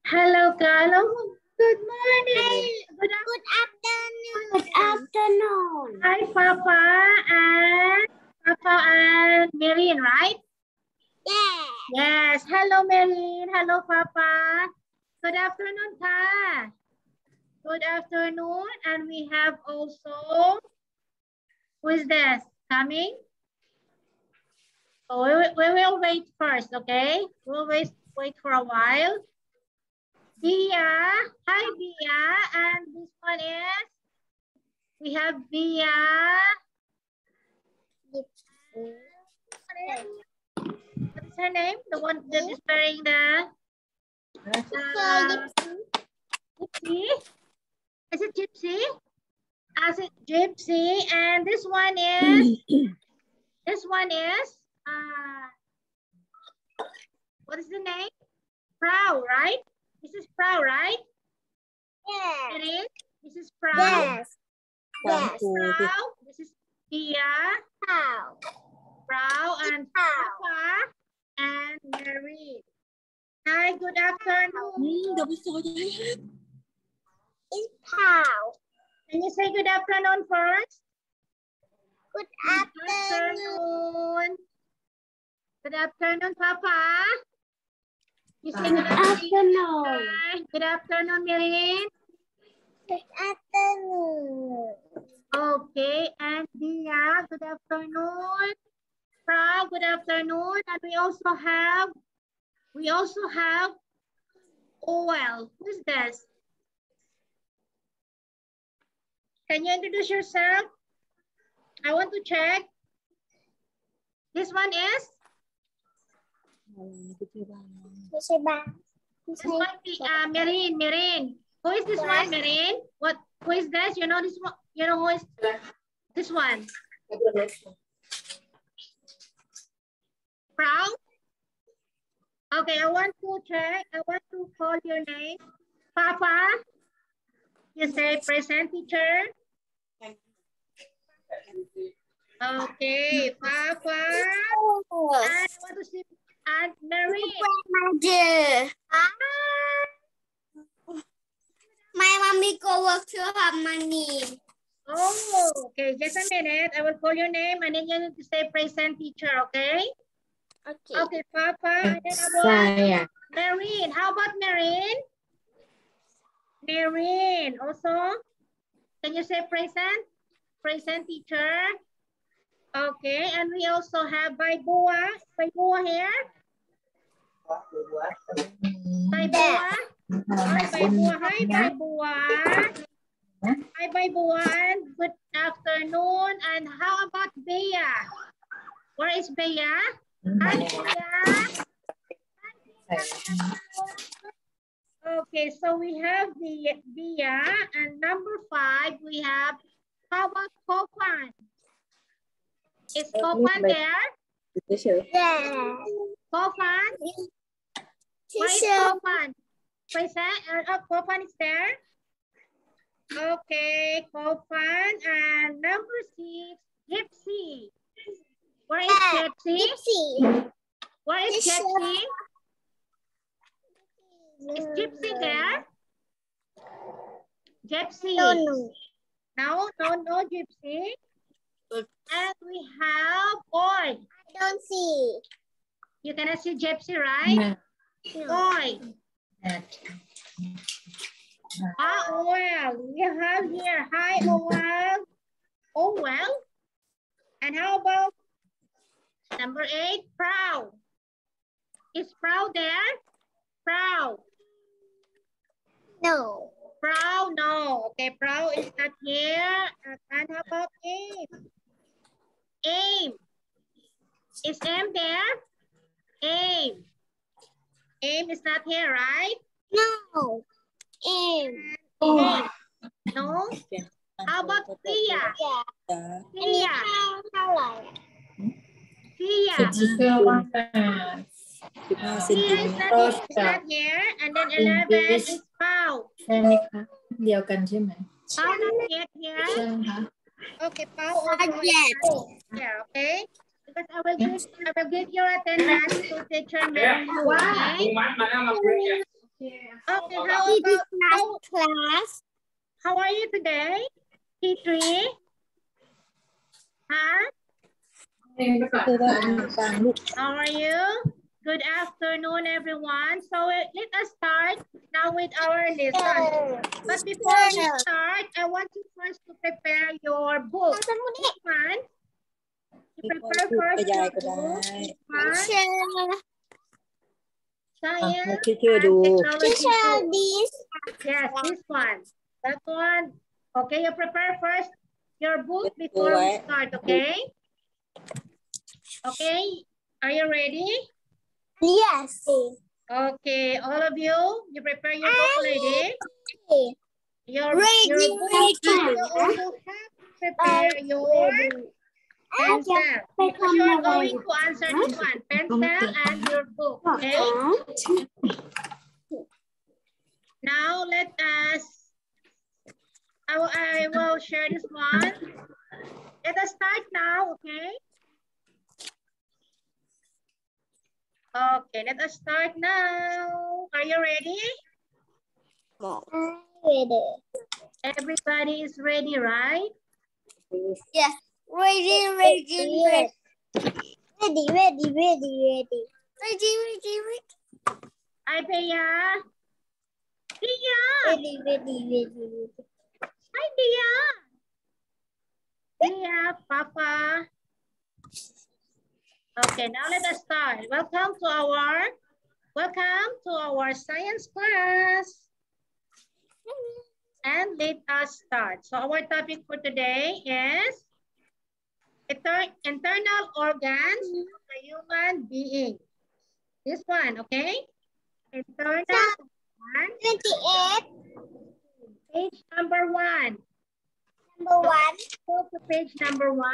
Hello, Carlo. Good morning. Good afternoon. Good afternoon. Hi, Papa and Marin, right? Yes. Yes. Hello, Marin. Hello, Papa. Good afternoon, Ka. Good afternoon. And we have also, who is this? Coming? So we will wait first, okay? We'll wait for a while. Bia. Hi, Bia. And this one is? We have Bia. What is her name? The one that is wearing the Gypsy? Is it Gypsy? Is it Gypsy? And this one is what is the name? Proud, right? This is Proud, right? Yes. It is? This is Proud? Yes. Yes. Proud. This is Bia. How? Proud and Papa and Mary. Hi, good afternoon. It's how? Can you say good afternoon first? Good afternoon. Good afternoon, Papa. You say Good afternoon. Good afternoon, Marin. Good afternoon. Okay, and Dia, good afternoon. Pra, good afternoon. And we also have OL. Who's this? Can you introduce yourself? I want to check. This one is? This one be Marin. Who is this one, Marin? Who is this? You know this one? You know who is this one? Proud? Okay, I want to check. I want to call your name. Papa? You say present, teacher? Okay, Papa. And I want to see Aunt Mary. My mommy go work to have money. Oh, okay. Just a minute. I will call your name and then you need to say present, teacher, okay? Okay. Okay, Papa. And then about Marin. How about Marin? Marin also. Can you say present? Present, teacher. Okay, and we also have Baibua. Baibua here. Baibua. Hi, Baibua. Hi, Baibua. Hi, Baibua. And good afternoon. And how about Bea? Where is Bea? Hi, Bea. Okay, so we have the Bea. And number 5, we have, how about Kopan? Is Kopan there? Yeah. Kopan? Where is Kopan? Kopan is there? Okay, Kopan. And number 6, Gypsy. Where is Gypsy? Where is Gypsy? Is Gypsy there? Gypsy. No, Gypsy. And we have Boy. I don't see. You cannot see Gypsy, right? No. Boy. Well, we have here. Hi, well. Oh, well. And how about number 8, Proud? Is Proud there? Proud. No. Proud, no. Okay, Proud is not here. And how about Aim? Aim. Is Aim there? Aim. Aim is not here, right? No. Aim. No? How about Tia? Tia. Tia is not here. And then 11 is Pau. Pau not yet here. Okay, Pau also here, okay? Because I will give your attendance to teacher Mary. Okay? Okay, how about class? how are you today? T3? Huh? How are you? Good afternoon, everyone. So let us start now with our lesson. But before we start, I want you first to prepare your book. This one, you prepare first your book. This one, Science and Technology book. Yes, this one. That one. Okay, you prepare first your book before we start, okay? Okay, are you ready? Yes. Okay, all of you prepare your book already? Your book, and you also have to prepare your pencil. Because you are going to answer this one, pencil and your book, okay? Now let us, I will share this one. Let us start now, okay? Okay, let us start now. Are you ready? Ready. Everybody is ready, right? Yes. Ready. Yes. Ready. Hi, Bea. Bea. Ready. Hi, Bea. Bea, Papa. Okay, now let us start. Welcome to our science class. And let us start. So our topic for today is internal organs of the human being. This one, okay? Internal organs. 28. Page number 1. Number 1. Go to page number 1.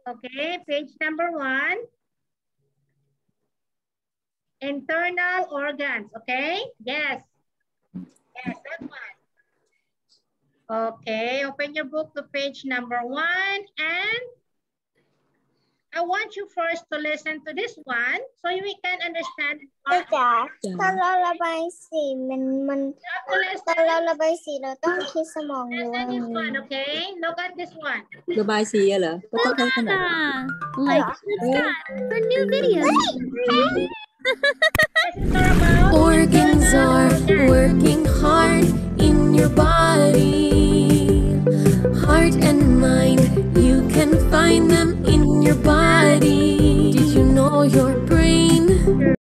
Okay, page number 1. Internal organs, okay? Yes. Yes, that one. Okay, open your book to page number 1 and I want you first to listen to this one so we can understand. ตอนเราระบายสีตอนเราระบายสีเราต้องคิดสมองด้วย Listen this one, okay? Look at this one. ระบายสีเหรอก็ต้องใช้ขนาด Like and subscribe for new videos. Organs are working hard in your body. Heart and mind, you can find them